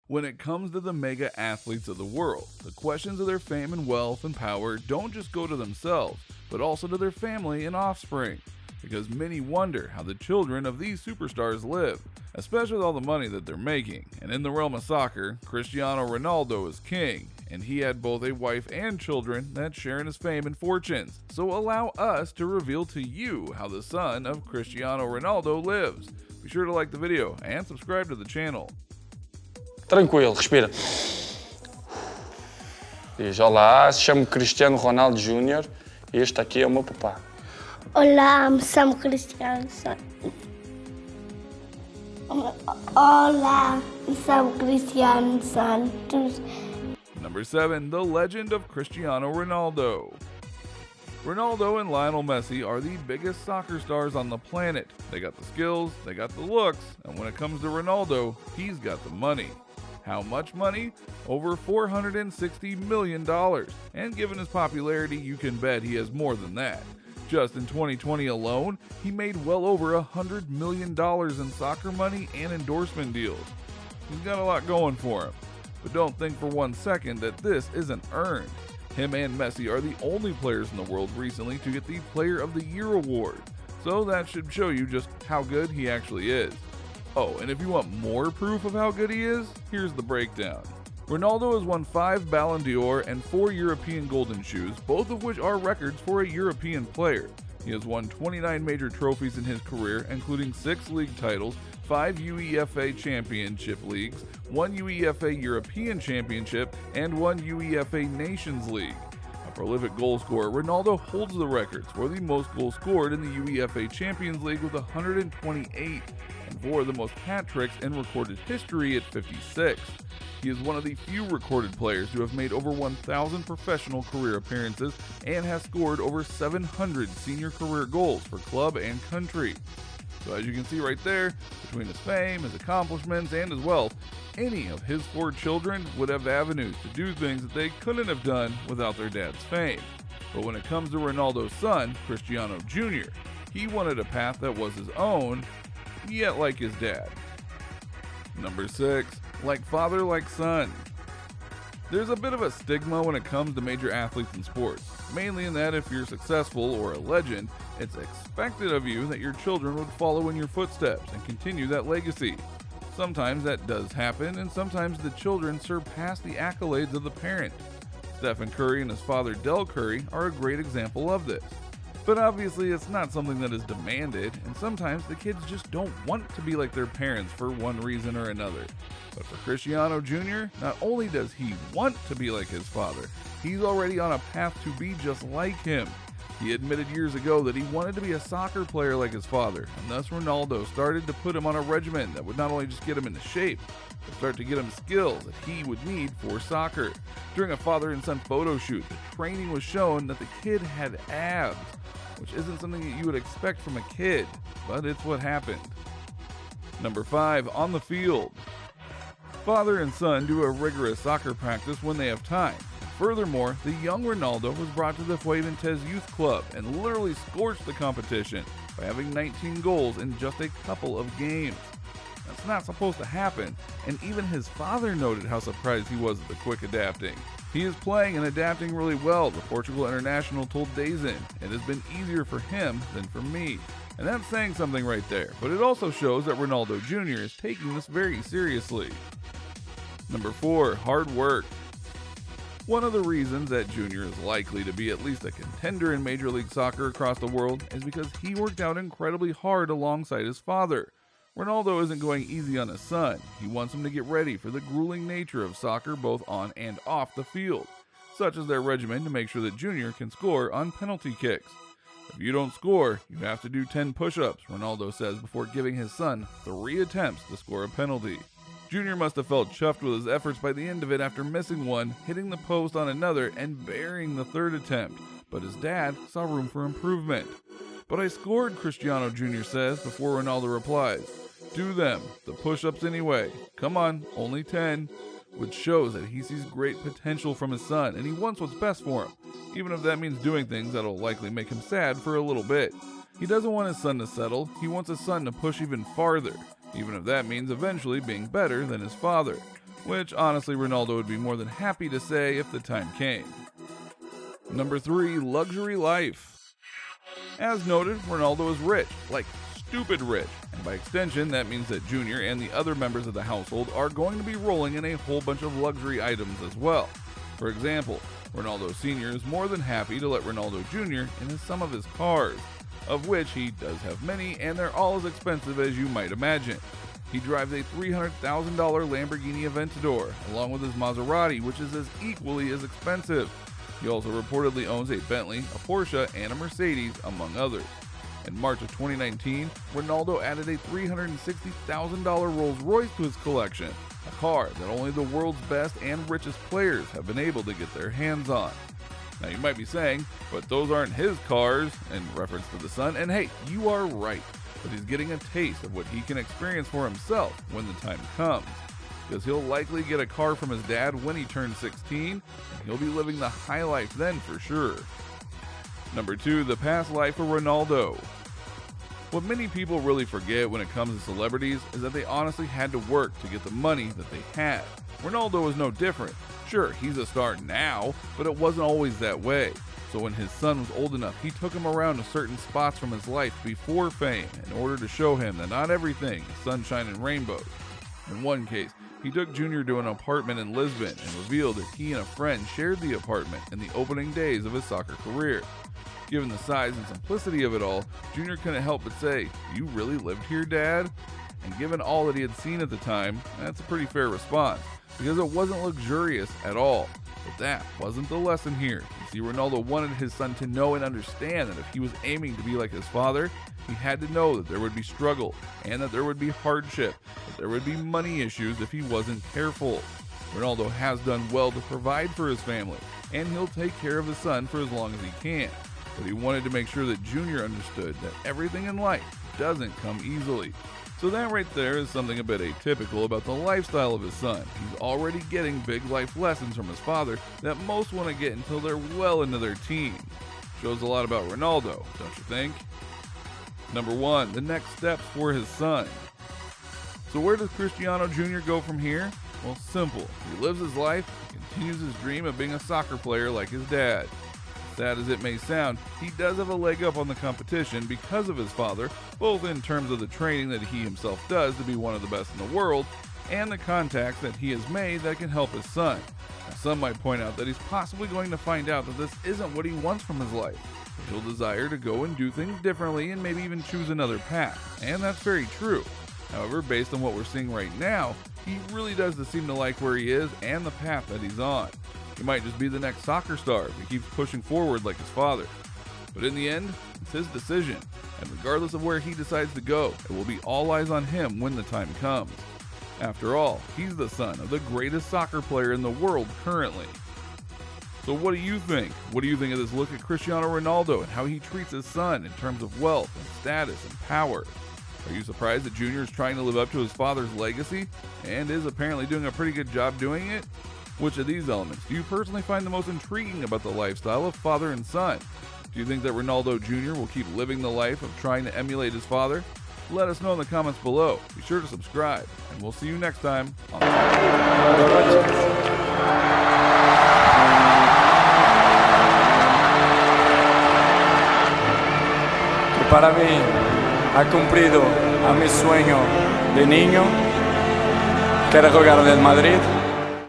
When it comes to the mega athletes of the world, the questions of their fame and wealth and power don't just go to themselves, but also to their family and offspring. Because many wonder how the children of these superstars live, especially with all the money that they're making. And in the realm of soccer, Cristiano Ronaldo is king, and he had both a wife and children that share in his fame and fortunes. So allow us to reveal to you how the son of Cristiano Ronaldo lives. Be sure to like the video and subscribe to the channel. Tranquilo, respira. Diz, olá, chamo Cristiano Ronaldo Jr e este aqui é o meu papá. Olá, me chamo Cristiano. Olá, me chamo Cristiano Santos. Number 7, the legend of Cristiano Ronaldo. Ronaldo and Lionel Messi are the biggest soccer stars on the planet. They got the skills, they got the looks, and when it comes to Ronaldo, he's got the money. How much money? Over $460 million. And given his popularity, you can bet he has more than that. Just in 2020 alone, he made well over $100 million in soccer money and endorsement deals. He's got a lot going for him. But don't think for 1 second that this isn't earned. Him and Messi are the only players in the world recently to get the Player of the Year award. So that should show you just how good he actually is. Oh, and if you want more proof of how good he is, here's the breakdown. Ronaldo has won 5 Ballon d'Or and 4 European Golden Shoes, both of which are records for a European player. He has won 29 major trophies in his career, including 6 league titles, 5 UEFA Championship Leagues, 1 UEFA European Championship, and 1 UEFA Nations League. A prolific goal scorer, Ronaldo holds the records for the most goals scored in the UEFA Champions League with 128, and for the most hat tricks in recorded history at 56. He is one of the few recorded players to have made over 1,000 professional career appearances and has scored over 700 senior career goals for club and country. So as you can see right there, between his fame, his accomplishments, and his wealth, any of his 4 children would have avenues to do things that they couldn't have done without their dad's fame. But when it comes to Ronaldo's son, Cristiano Jr, he wanted a path that was his own, yet like his dad. Number 6, like father, like son. There's a bit of a stigma when it comes to major athletes in sports, mainly in that if you're successful or a legend, it's expected of you that your children would follow in your footsteps and continue that legacy. Sometimes that does happen, and sometimes the children surpass the accolades of the parent. Stephen Curry and his father Del Curry are a great example of this. But obviously it's not something that is demanded, and sometimes the kids just don't want to be like their parents for one reason or another. But for Cristiano Jr, not only does he want to be like his father, he's already on a path to be just like him. He admitted years ago that he wanted to be a soccer player like his father, and thus Ronaldo started to put him on a regimen that would not only just get him into shape, but start to get him skills that he would need for soccer. During a father and son photo shoot, the training was shown that the kid had abs, which isn't something that you would expect from a kid, but it's what happened. Number 5, on the field. Father and son do a rigorous soccer practice when they have time. Furthermore, the young Ronaldo was brought to the Fuentes Youth Club and literally scorched the competition by having 19 goals in just a couple of games. That's not supposed to happen, and even his father noted how surprised he was at the quick adapting. He is playing and adapting really well, the Portugal international told Dazin. It has been easier for him than for me. And that's saying something right there, but it also shows that Ronaldo Jr. is taking this very seriously. Number 4, hard work. One of the reasons that Jr. is likely to be at least a contender in Major League Soccer across the world is because he worked out incredibly hard alongside his father. Ronaldo isn't going easy on his son. He wants him to get ready for the grueling nature of soccer both on and off the field, such as their regimen to make sure that Jr. can score on penalty kicks. If you don't score, you have to do 10 push-ups, Ronaldo says before giving his son 3 attempts to score a penalty. Jr. must have felt chuffed with his efforts by the end of it after missing one, hitting the post on another, and burying the 3rd attempt, but his dad saw room for improvement. But I scored, Cristiano Jr. says before Ronaldo replies, "Do them, the push-ups anyway. Come on, only 10. Which shows that he sees great potential from his son and he wants what's best for him, even if that means doing things that'll likely make him sad for a little bit. He doesn't want his son to settle, he wants his son to push even farther, even if that means eventually being better than his father. which honestly Ronaldo would be more than happy to say if the time came. Number 3, luxury life. As noted, Ronaldo is rich, like stupid rich, and by extension that means that Jr. and the other members of the household are going to be rolling in a whole bunch of luxury items as well. For example, Ronaldo Sr. is more than happy to let Ronaldo Jr. in some of his cars, of which he does have many, and they're all as expensive as you might imagine. He drives a $300,000 Lamborghini Aventador, along with his Maserati, which is as equally as expensive. He also reportedly owns a Bentley, a Porsche, and a Mercedes, among others. In March of 2019, Ronaldo added a $360,000 Rolls Royce to his collection, a car that only the world's best and richest players have been able to get their hands on. Now you might be saying, but those aren't his cars, in reference to the son, and hey, you are right, but he's getting a taste of what he can experience for himself when the time comes, because he'll likely get a car from his dad when he turns 16, and he'll be living the high life then for sure. Number 2, the past life of Ronaldo. What many people really forget when it comes to celebrities is that they honestly had to work to get the money that they had. Ronaldo was no different. Sure, he's a star now, but it wasn't always that way. So when his son was old enough, he took him around to certain spots from his life before fame in order to show him that not everything is sunshine and rainbows. In one case, he took Jr. to an apartment in Lisbon and revealed that he and a friend shared the apartment in the opening days of his soccer career. Given the size and simplicity of it all, Jr. couldn't help but say, "You really lived here, Dad?" And given all that he had seen at the time, that's a pretty fair response, because it wasn't luxurious at all. But that wasn't the lesson here. You see, Ronaldo wanted his son to know and understand that if he was aiming to be like his father, he had to know that there would be struggle, and that there would be hardship, that there would be money issues if he wasn't careful. Ronaldo has done well to provide for his family, and he'll take care of his son for as long as he can. But he wanted to make sure that Jr. understood that everything in life doesn't come easily. So that right there is something a bit atypical about the lifestyle of his son. He's already getting big life lessons from his father that most want to get until they're well into their teens. Shows a lot about Ronaldo, don't you think? Number 1, the next steps for his son. So where does Cristiano Jr. go from here? Well, simple. He lives his life and continues his dream of being a soccer player like his dad. Sad as it may sound, he does have a leg up on the competition because of his father, both in terms of the training that he himself does to be one of the best in the world, and the contacts that he has made that can help his son. Now, some might point out that he's possibly going to find out that this isn't what he wants from his life. He'll desire to go and do things differently and maybe even choose another path, and that's very true. However, based on what we're seeing right now, he really does seem to like where he is and the path that he's on. He might just be the next soccer star if he keeps pushing forward like his father. But in the end, it's his decision, and regardless of where he decides to go, it will be all eyes on him when the time comes. After all, he's the son of the greatest soccer player in the world currently. So what do you think? What do you think of this look at Cristiano Ronaldo and how he treats his son in terms of wealth and status and power? Are you surprised that Jr. is trying to live up to his father's legacy and is apparently doing a pretty good job doing it? Which of these elements do you personally find the most intriguing about the lifestyle of father and son? Do you think that Ronaldo Jr. will keep living the life of trying to emulate his father? Let us know in the comments below. Be sure to subscribe, and we'll see you next time on Para mí ha cumplido a mi sueño de niño, que era jugar en el Madrid.